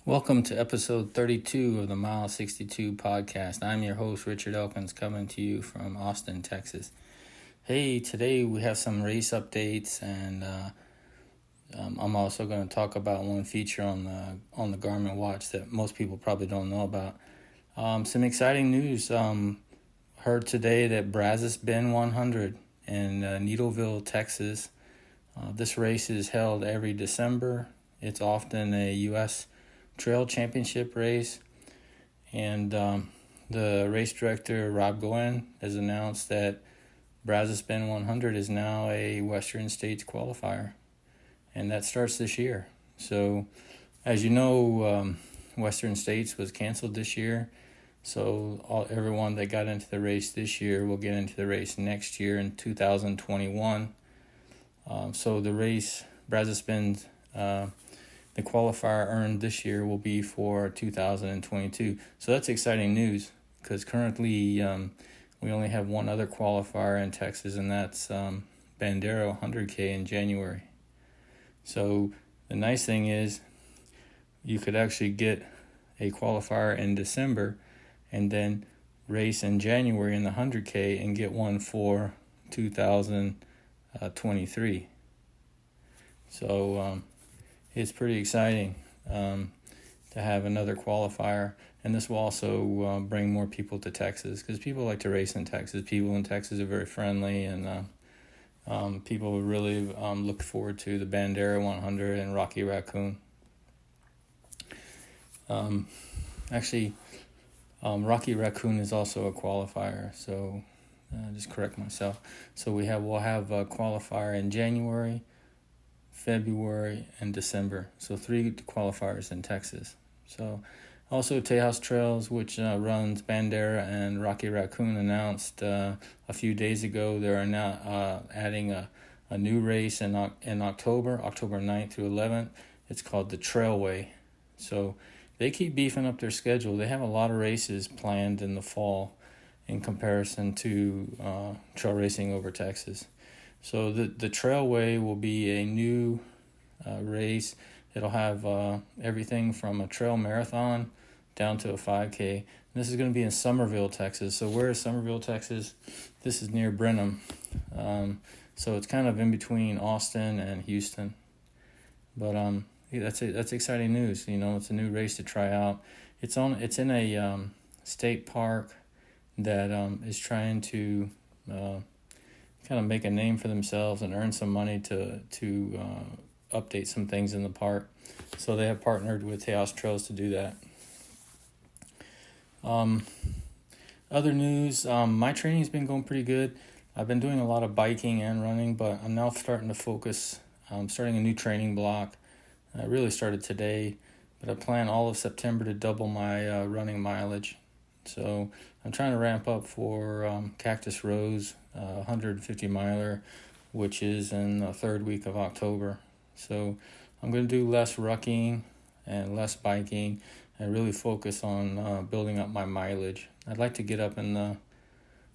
Welcome to episode 32 of the Mile 62 podcast. I'm your host, Richard Elkins, coming to you from Austin, Texas. Hey, today we have some race updates, and I'm also going to talk about one feature on the Garmin watch that most people probably don't know about. Some exciting news. Heard today that Brazos Bend 100 in Needville, Texas. This race is held every December. It's often a U.S. trail championship race, and the race director Rob Goen has announced that Brazos Bend 100 is now a Western States qualifier, and that starts this year. So as you know, Western States was canceled this year, so everyone that got into the race this year will get into the race next year in 2021. So the race, Brazos Bend, the qualifier earned this year will be for 2022. So that's exciting news, because currently we only have one other qualifier in Texas, and that's Bandera 100K in January. So the nice thing is you could actually get a qualifier in December and then race in January in the 100K and get one for 2023. So it's pretty exciting to have another qualifier, and this will also bring more people to Texas, because people like to race in Texas. People in Texas are very friendly, and people really look forward to the Bandera 100 and Rocky Raccoon. Rocky Raccoon is also a qualifier, so just correct myself. So we'll have a qualifier in January, February, and December. So 3 qualifiers in Texas. So also Tejas Trails, which runs Bandera and Rocky Raccoon, announced a few days ago they are now adding a new race in October 9th through 11th. It's called the Trailway. So they keep beefing up their schedule. They have a lot of races planned in the fall in comparison to trail racing over Texas. So the Trailway will be a new race. It'll have everything from a trail marathon down to a 5K. And this is going to be in Somerville, Texas. So where is Somerville, Texas? This is near Brenham. So it's kind of in between Austin and Houston. But that's exciting news. You know, it's a new race to try out. It's in a state park that is trying to kind of make a name for themselves and earn some money to update some things in the park. So they have partnered with Tejas Trails to do that. Other news, my training's been going pretty good. I've been doing a lot of biking and running, but I'm now starting to focus. I'm starting a new training block. I really started today, but I plan all of September to double my running mileage. So I'm trying to ramp up for Cactus Rose 150 miler, which is in the third week of October. So I'm going to do less rucking and less biking and really focus on building up my mileage. I'd like to get up in the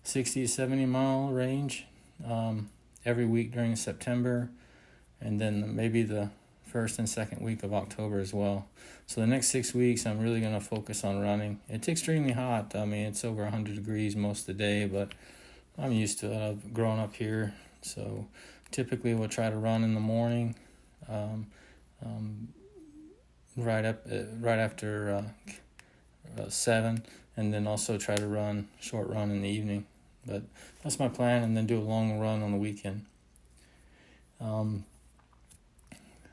60 to 70 mile range every week during September, and then maybe the first and second week of October as well. So the next 6 weeks, I'm really going to focus on running. It's extremely hot. I mean, it's over 100 degrees most of the day, but I'm used to it. I've grown up here. So typically we'll try to run in the morning, right after 7, and then also try to short run in the evening. But that's my plan, and then do a long run on the weekend.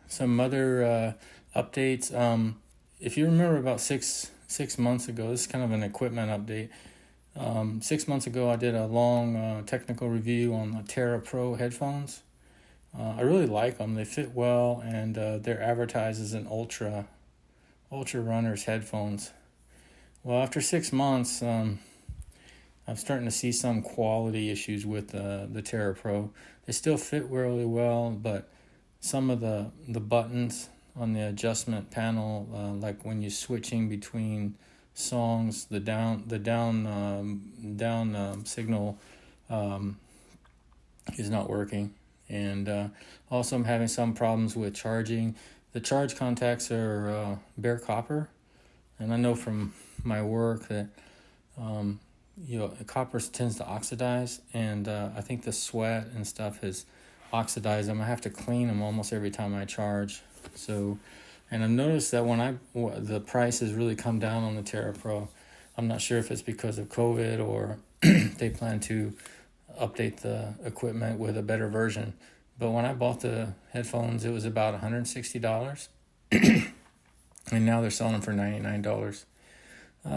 Some other updates. If you remember, about six months ago, this is kind of an equipment update. 6 months ago, I did a long technical review on the Terra Pro headphones. I really like them. They fit well, and they're advertised as an ultra runners headphones. Well, after 6 months, I'm starting to see some quality issues with the Terra Pro. They still fit really well, but some of the buttons on the adjustment panel, like when you're switching between songs, the down signal is not working. And also I'm having some problems with charging. The charge contacts are bare copper, and I know from my work that copper tends to oxidize, and I think the sweat and stuff has oxidized them. I have to clean them almost every time I charge. So, and I've noticed that the price has really come down on the Terra Pro. I'm not sure if it's because of COVID or they plan to update the equipment with a better version. But when I bought the headphones, it was about $160, and now they're selling them for $99.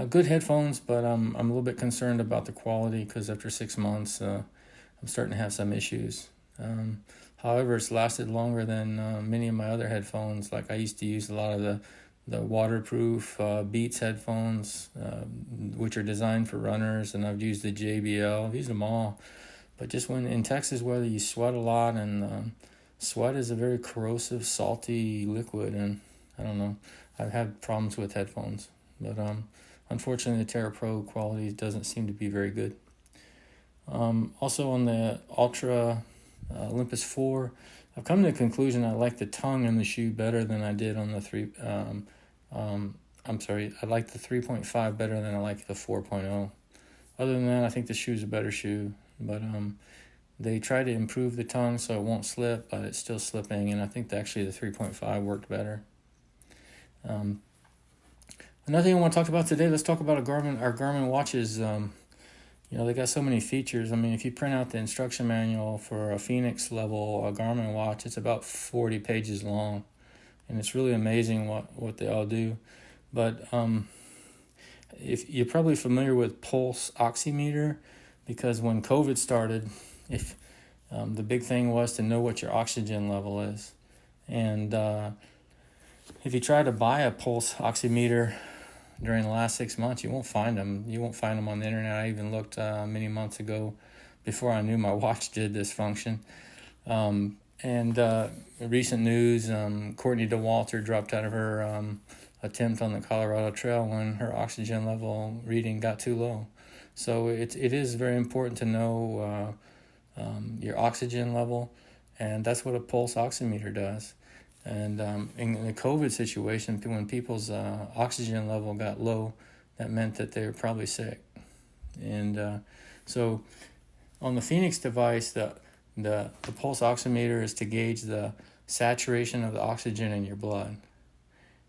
Good headphones, but I'm a little bit concerned about the quality because after 6 months, I'm starting to have some issues. However, it's lasted longer than many of my other headphones. Like I used to use a lot of the waterproof Beats headphones, which are designed for runners, and I've used the JBL. I've used them all. But just when in Texas weather, you sweat a lot, and sweat is a very corrosive, salty liquid, and I don't know. I've had problems with headphones, but unfortunately, the Terra Pro quality doesn't seem to be very good. Also on the Ultra Olympus 4, I've come to the conclusion I like the tongue in the shoe better than I did on the 3. I like the 3.5 better than I like the 4.0. Other than that, I think the shoe's a better shoe. But they try to improve the tongue so it won't slip, but it's still slipping, and I think actually the 3.5 worked better. Another thing I want to talk about today, let's talk about our Garmin watches. They got so many features. I mean, if you print out the instruction manual for a Phoenix level a Garmin watch, it's about 40 pages long, and it's really amazing what they all do. But if you're probably familiar with pulse oximeter, because when COVID started, if the big thing was to know what your oxygen level is, and if you try to buy a pulse oximeter during the last 6 months, you won't find them. You won't find them on the internet. I even looked many months ago, before I knew my watch did this function. Recent news: Courtney DeWalter dropped out of her attempt on the Colorado Trail when her oxygen level reading got too low. So it is very important to know your oxygen level, and that's what a pulse oximeter does. And in the COVID situation, when people's oxygen level got low, that meant that they were probably sick. And so on the Phoenix device, the pulse oximeter is to gauge the saturation of the oxygen in your blood.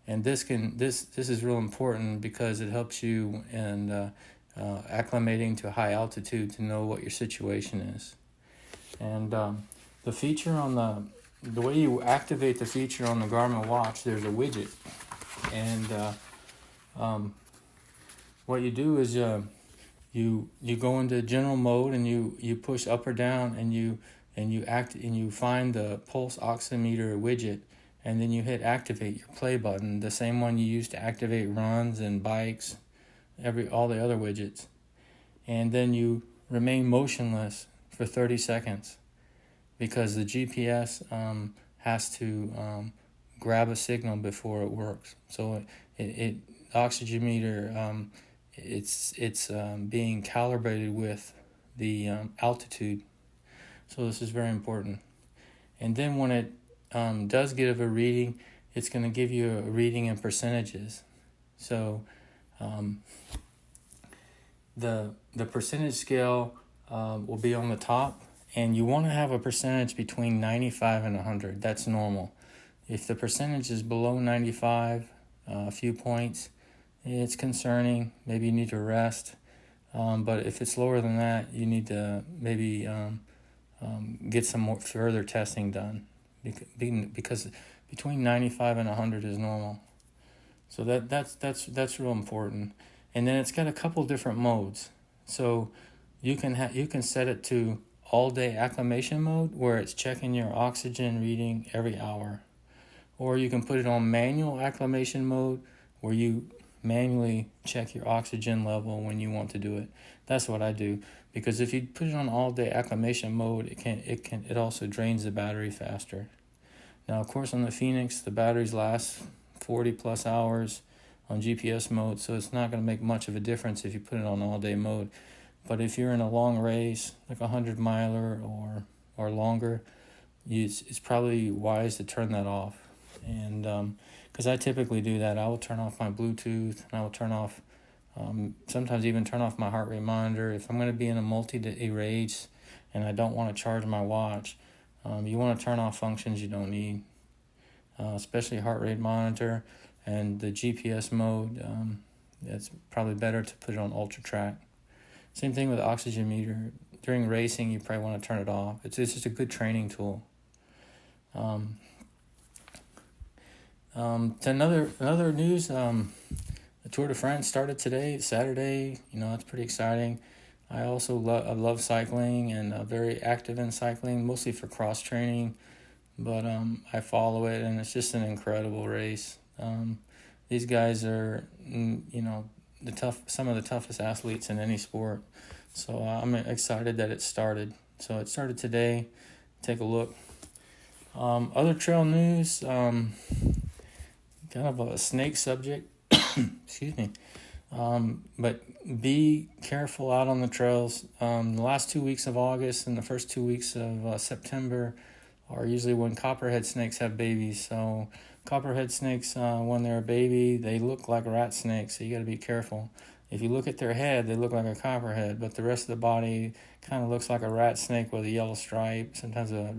And this is real important because it helps you in acclimating to high altitude to know what your situation is. And the feature on the way you activate the feature on the Garmin watch, there's a widget, and what you do is you go into general mode, and you push up or down, and you find the pulse oximeter widget, and then you hit activate your play button, the same one you use to activate runs and bikes, all the other widgets, and then you remain motionless for 30 seconds. Because the GPS has to grab a signal before it works. So the oxygenometer, it's being calibrated with the altitude. So this is very important. And then when it does give a reading, it's going to give you a reading in percentages. So the percentage scale will be on the top. And you want to have a percentage between 95 and 100. That's normal. If the percentage is below 95, a few points, it's concerning. Maybe you need to rest. But if it's lower than that, you need to maybe get some more further testing done. Because between 95 and 100 is normal. So that's real important. And then it's got a couple different modes. So you can set it to all-day acclimation mode, where it's checking your oxygen reading every hour. Or you can put it on manual acclimation mode, where you manually check your oxygen level when you want to do it. That's what I do, because if you put it on all-day acclimation mode, it also drains the battery faster. Now, of course, on the Phoenix, the batteries last 40-plus hours on GPS mode, so it's not going to make much of a difference if you put it on all-day mode. But if you're in a long race, like a 100-miler or longer, it's probably wise to turn that off. And because I typically do that, I will turn off my Bluetooth, and I will turn off, sometimes even turn off my heart rate monitor. If I'm going to be in a multi-day race and I don't want to charge my watch, you want to turn off functions you don't need, especially heart rate monitor and the GPS mode. It's probably better to put it on ultra track. Same thing with the oxygen meter. During racing, you probably want to turn it off. It's just a good training tool. To another news, the Tour de France started today, Saturday. It's pretty exciting. I also love cycling and very active in cycling, mostly for cross training. But I follow it, and it's just an incredible race. These guys are, some of the toughest athletes in any sport. So I'm excited that it started. So it started today. Take a look. Other trail news, kind of a snake subject. Excuse me. But be careful out on the trails. The last 2 weeks of August and the first 2 weeks of September are usually when copperhead snakes have babies. So copperhead snakes, when they're a baby, they look like rat snakes, so you got to be careful. If you look at their head, they look like a copperhead, but the rest of the body kind of looks like a rat snake with a yellow stripe, sometimes a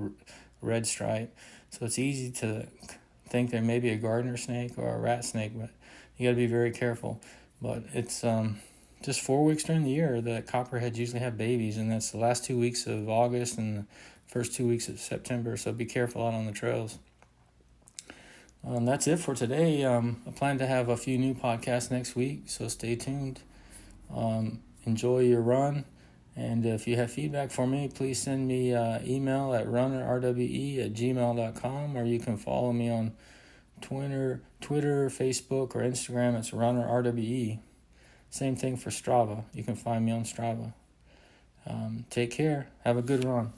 red stripe. So it's easy to think there may be a gardener snake or a rat snake, but you got to be very careful. But it's just 4 weeks during the year that copperheads usually have babies, and that's the last 2 weeks of August and the first 2 weeks of September, so be careful out on the trails. That's it for today. I plan to have a few new podcasts next week, so stay tuned. Enjoy your run, and if you have feedback for me, please send me email at runnerrwe@gmail.com, or you can follow me on Twitter, Facebook, or Instagram. It's runnerrwe. Same thing for Strava. You can find me on Strava. Take care. Have a good run.